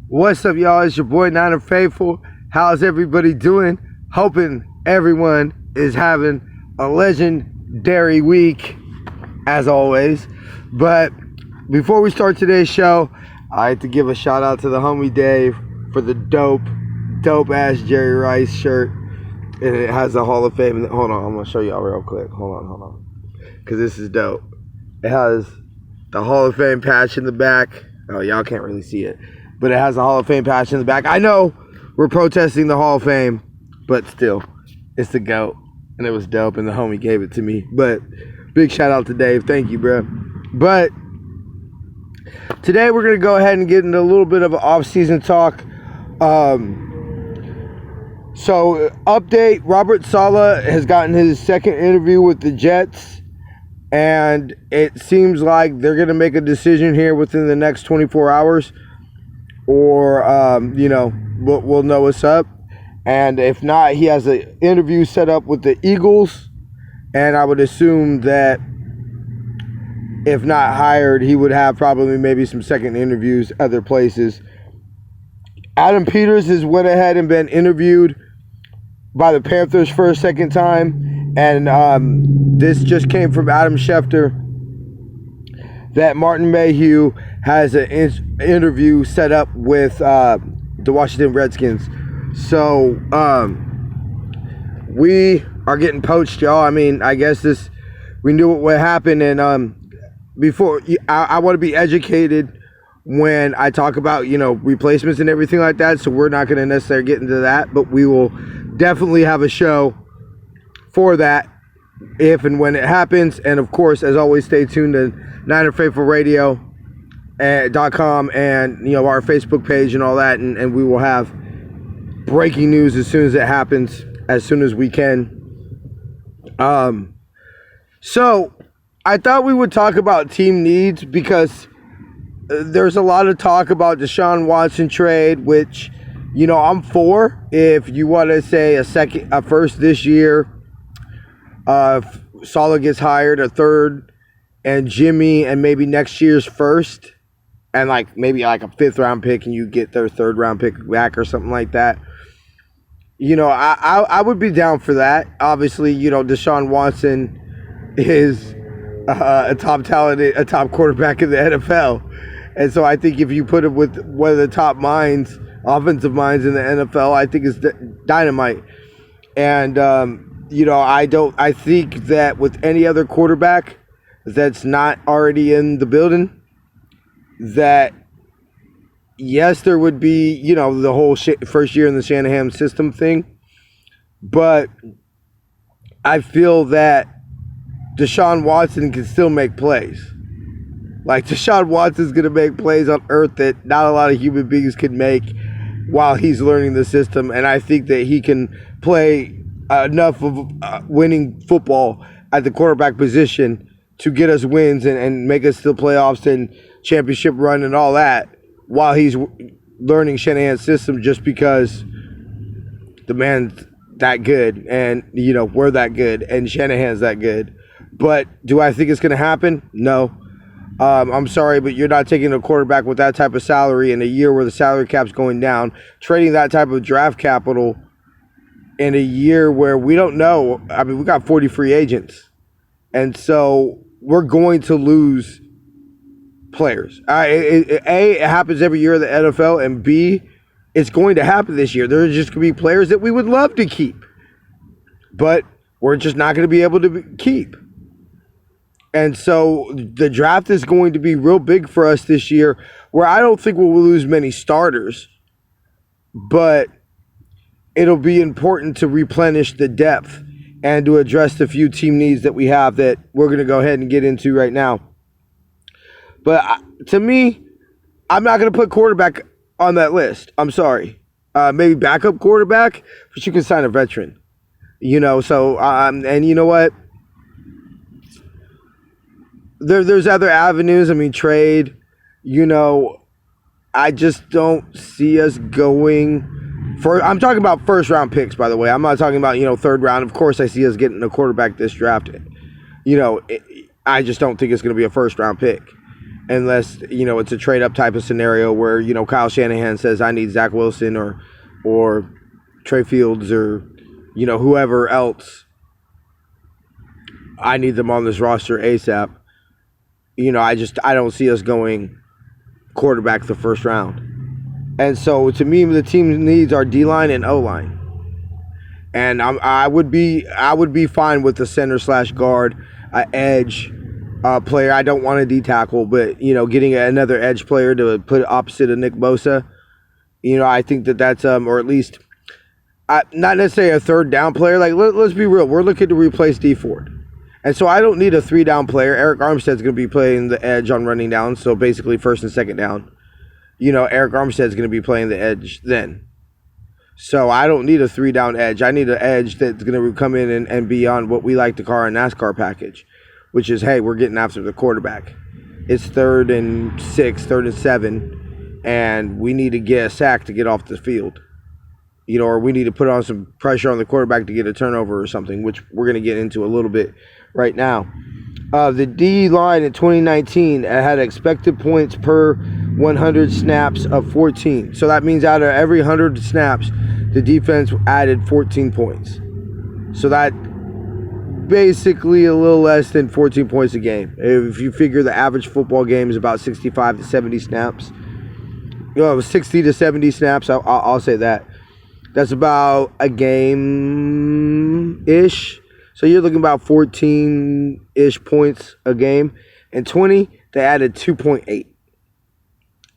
What's up, y'all? It's your boy Niner Faithful. How's everybody doing? Hoping everyone is having a legendary week, as always. But before we start today's show, I like to give a shout out to the homie Dave for the dope ass Jerry Rice shirt. And it has the Hall of Fame. Hold on, I'm going to show y'all real quick. Hold on. Because this is dope. It has the Hall of Fame patch in the back. Oh, y'all can't really see it. But it has the Hall of Fame patch in the back. I know we're protesting the Hall of Fame, but still, it's the GOAT. And it was dope, and the homie gave it to me. But big shout out to Dave. Thank you, bro. But today we're going to go ahead and get into a little bit of an off-season talk. So, update, Robert Saleh has gotten his second interview with the Jets, and it seems like they're going to make a decision here within the next 24 hours, or, we'll know what's up. And if not, he has an interview set up with the Eagles, and I would assume that if not hired, he would have probably maybe some second interviews other places. Adam Peters has went ahead and been interviewed by the Panthers for a second time, and this just came from Adam Schefter that Martin Mayhew has an interview set up with the Washington Redskins. So we are getting poached, y'all. I mean, I guess we knew what would happen, and before I want to be educated when I talk about replacements and everything like that. So we're not going to necessarily get into that, but we will definitely have a show for that if and when it happens. And of course, as always, stay tuned to NinerFaithfulRadio.com and our Facebook page and all that, and we will have breaking news as soon as it happens, as soon as we can. So I thought we would talk about team needs because there's a lot of talk about Deshaun Watson trade, which I'm for. If you want to say a first this year, Saleh gets hired, a third, and Jimmy, and maybe next year's first, and maybe a 5th round pick, and you get their 3rd round pick back or something like that. I would be down for that. Obviously, Deshaun Watson is a top quarterback in the NFL, and so I think if you put him with one of the top offensive minds in the NFL, I think it's dynamite. And I think that with any other quarterback that's not already in the building, that yes, there would be the whole first year in the Shanahan system thing, but I feel that Deshaun Watson can still make plays. Deshaun Watson's going to make plays on earth that not a lot of human beings can make while he's learning the system. And I think that he can play enough of winning football at the quarterback position to get us wins and make us to the playoffs and championship run and all that while he's learning Shanahan's system, just because the man's that good and, we're that good and Shanahan's that good. But do I think it's going to happen? No. I'm sorry, but you're not taking a quarterback with that type of salary in a year where the salary cap's going down, trading that type of draft capital in a year where we don't know. I mean, we got 40 free agents, and so we're going to lose players. It happens every year in the NFL, and B, it's going to happen this year. There's just going to be players that we would love to keep, but we're just not going to be able to keep. And so the draft is going to be real big for us this year, where I don't think we'll lose many starters, but it'll be important to replenish the depth and to address the few team needs that we have that we're going to go ahead and get into right now. But to me, I'm not going to put quarterback on that list. I'm sorry. Maybe backup quarterback, but you can sign a veteran. So, and you know what? There's other avenues. I mean, trade. I just don't see us going for. I'm talking about 1st round picks, by the way. I'm not talking about 3rd round. Of course, I see us getting a quarterback this draft. I just don't think it's going to be a 1st round pick. unless, it's a trade up type of scenario where, Kyle Shanahan says, I need Zach Wilson or Trey Fields or, whoever else. I need them on this roster ASAP. I don't see us going quarterback the first round. And so to me, the team needs our D-line and O-line. And I would be fine with the center/guard, edge player. I don't want a D tackle, but getting another edge player to put opposite of Nick Bosa, I think that's or at least not necessarily a third down player. Like let's be real, we're looking to replace D Ford, and so I don't need a 3-down player. Eric Armstead's going to be playing the edge on running down, so basically first and second down. Eric Armstead's going to be playing the edge then. So I don't need a 3-down edge. I need an edge that's going to come in and be on what we like to call our NASCAR package, which is, hey, we're getting after the quarterback. It's 3rd and 6, 3rd and 7, and we need to get a sack to get off the field. Or we need to put on some pressure on the quarterback to get a turnover or something, which we're going to get into a little bit right now. The D line in 2019 had expected points per 100 snaps of 14. So that means out of every 100 snaps, the defense added 14 points. So that basically a little less than 14 points a game. If you figure the average football game is about 65 to 70 snaps, 60 to 70 snaps, I'll say that. That's about a game-ish. So you're looking about 14-ish points a game. In 20, they added 2.8.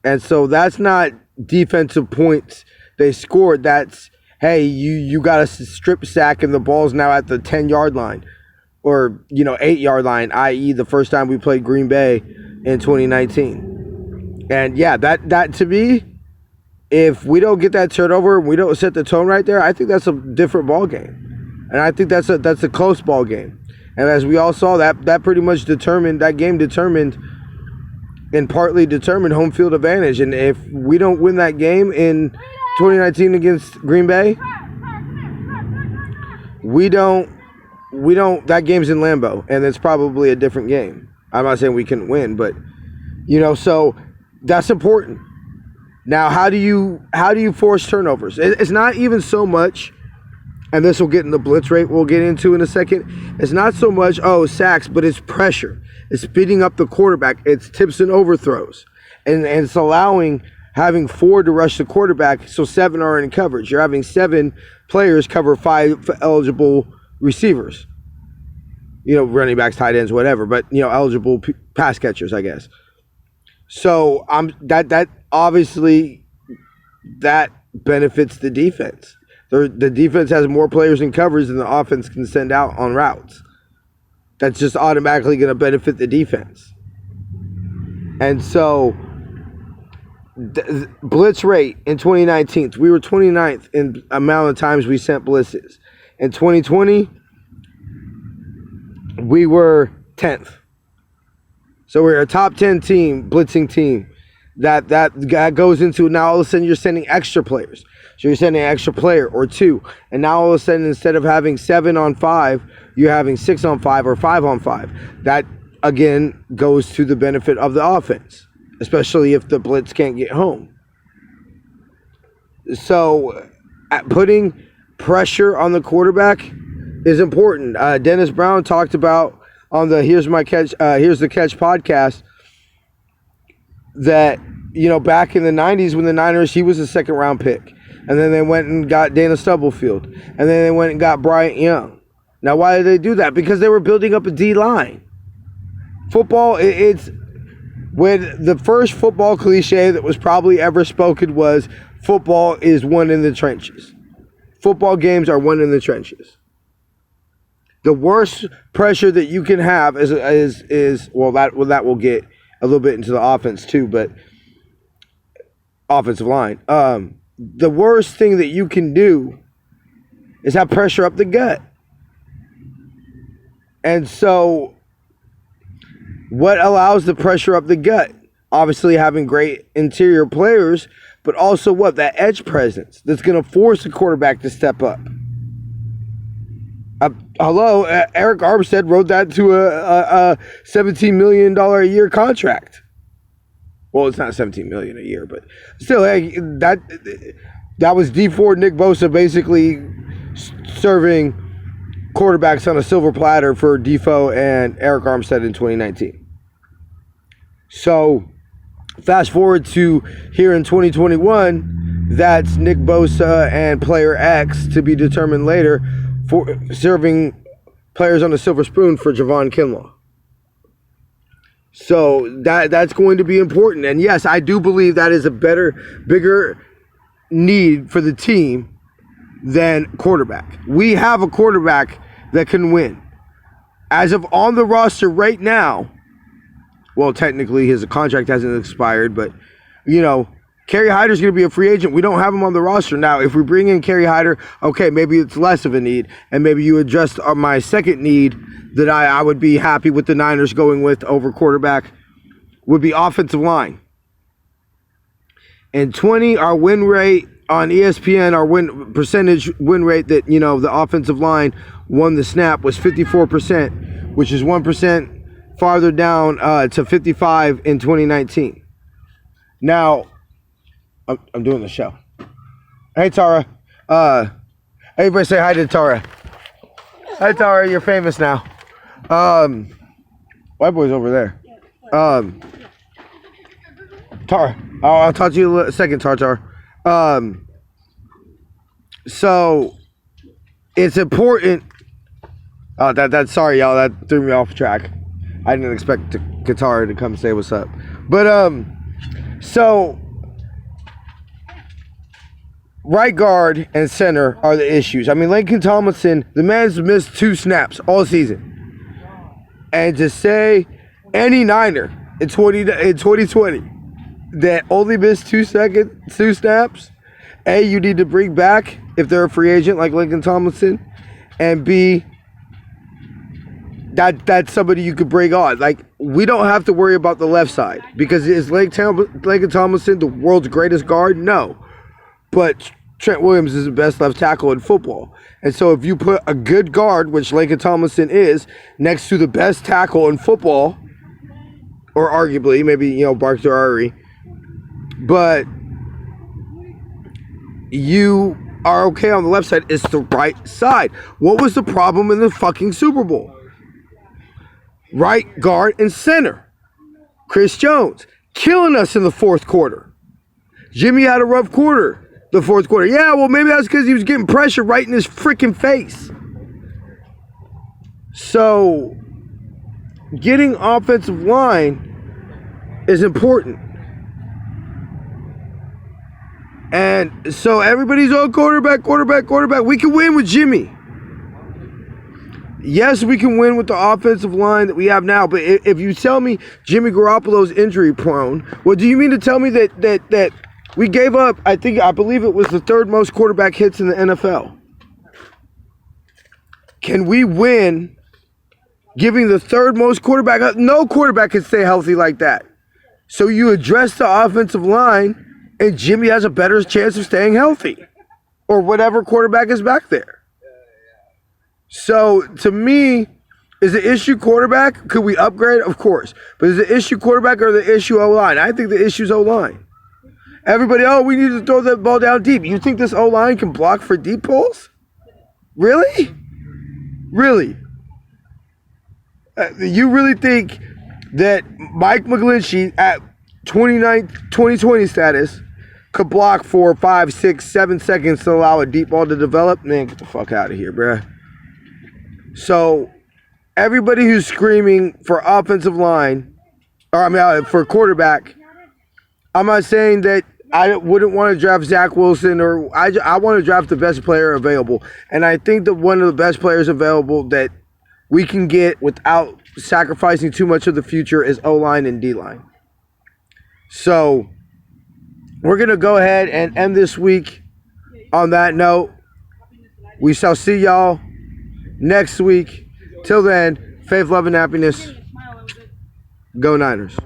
And so that's not defensive points they scored. That's, hey, you got a strip sack and the ball's now at the 10-yard line. Or, 8-yard line, i.e. the first time we played Green Bay in 2019. And, yeah, that to me, if we don't get that turnover and we don't set the tone right there, I think that's a different ball game. And I think that's a close ball game. And as we all saw, that pretty much determined and partly determined home field advantage. And if we don't win that game in 2019 against Green Bay, that game's in Lambeau, and it's probably a different game. I'm not saying we couldn't win, but so that's important. Now, how do you force turnovers? It's not even so much, and this will get in the blitz rate we'll get into in a second. It's not so much, sacks, but it's pressure. It's speeding up the quarterback. It's tips and overthrows. And it's having 4 to rush the quarterback, so 7 are in coverage. You're having 7 players cover 5 eligible receivers. Running backs, tight ends, whatever, but, eligible pass catchers, I guess. So that obviously that benefits the defense. The defense has more players in coverage than the offense can send out on routes. That's just automatically going to benefit the defense. And so, blitz rate in 2019, we were 29th in amount of times we sent blitzes. In 2020, we were 10th. So we're a top 10 team, blitzing team. That goes into now all of a sudden you're sending extra players. So you're sending an extra player or 2. And now all of a sudden instead of having 7 on 5, you're having 6 on 5 or 5 on 5. That, again, goes to the benefit of the offense, especially if the blitz can't get home. So putting pressure on the quarterback is important. Dennis Brown talked about on the Here's the Catch podcast that, back in the 90s when the Niners, he was a second-round pick. And then they went and got Dana Stubblefield. And then they went and got Bryant Young. Now, why did they do that? Because they were building up a D-line. Football, it's when the first football cliche that was probably ever spoken was football is won in the trenches. Football games are won in the trenches. The worst pressure that you can have is that will get a little bit into the offense too, but offensive line. The worst thing that you can do is have pressure up the gut. And so what allows the pressure up the gut? Obviously having great interior players, but also that edge presence that's going to force the quarterback to step up. Eric Armstead wrote that to a $17 million a year contract. Well, it's not 17 million a year, but still, hey, that was D4 Nick Bosa basically serving quarterbacks on a silver platter for Defoe and Eric Armstead in 2019. So, fast forward to here in 2021, that's Nick Bosa and player X to be determined later for serving players on a silver spoon for Javon Kinlaw. So that's going to be important. And yes, I do believe that is a bigger need for the team than quarterback. We have a quarterback that can win. As of on the roster right now, well, technically his contract hasn't expired, but, you know, Kerry Hyder's going to be a free agent. We don't have him on the roster. Now, if we bring in Kerry Hyder, okay, maybe it's less of a need, and maybe you address my second need that I would be happy with the Niners going with over quarterback would be offensive line. And 20, our win rate on ESPN, our percentage win rate that, you know, the offensive line won the snap was 54%, which is 1% farther down to 55 in 2019. Now, I'm doing the show. Hey, Tara. Everybody say hi to Tara. Hi, Tara. You're famous now. White boy's over there. Tara. I'll talk to you in a second, Tara. So it's important. Sorry, y'all. That threw me off track. I didn't expect Tara to come say what's up. But so right guard and center are the issues. I mean, Laken Tomlinson, the man's missed 2 snaps all season. And to say any Niner in 2020 that only missed 2 snaps, A, you need to bring back if they're a free agent like Laken Tomlinson, and B, that's somebody you could bring on. Like, we don't have to worry about the left side because is Laken Tomlinson the world's greatest guard? No. But Trent Williams is the best left tackle in football. And so if you put a good guard, which Laken Tomlinson is, next to the best tackle in football, or arguably, maybe, you know, Bakhtiari, but you are okay on the left side, it's the right side. What was the problem in the fucking Super Bowl? Right guard and center. Chris Jones killing us in the fourth quarter. Jimmy had a rough quarter. The fourth quarter. Yeah, well, maybe that's because he was getting pressure right in his freaking face. So, getting offensive line is important. And so everybody's on quarterback. We can win with Jimmy. Yes, we can win with the offensive line that we have now. But if you tell me Jimmy Garoppolo's injury prone, well, do you mean to tell me that we gave up, I believe it was the 3rd most quarterback hits in the NFL? Can we win giving the 3rd most quarterback? No quarterback can stay healthy like that. So you address the offensive line, and Jimmy has a better chance of staying healthy, or whatever quarterback is back there. So to me, is the issue quarterback? Could we upgrade? Of course. But is the issue quarterback or the issue O-line? I think the issue's O-line. Everybody, we need to throw that ball down deep. You think this O-line can block for deep balls? Really? Really? You really think that Mike McGlinchey at 2020 status could block for 5, 6, 7 seconds to allow a deep ball to develop? Man, get the fuck out of here, bruh. So, everybody who's screaming for offensive line, for quarterback, I'm not saying that I wouldn't want to draft Zach Wilson, or I want to draft the best player available. And I think that one of the best players available that we can get without sacrificing too much of the future is O-line and D-line. So, we're going to go ahead and end this week on that note. We shall see y'all next week. Till then, faith, love, and happiness. Go Niners.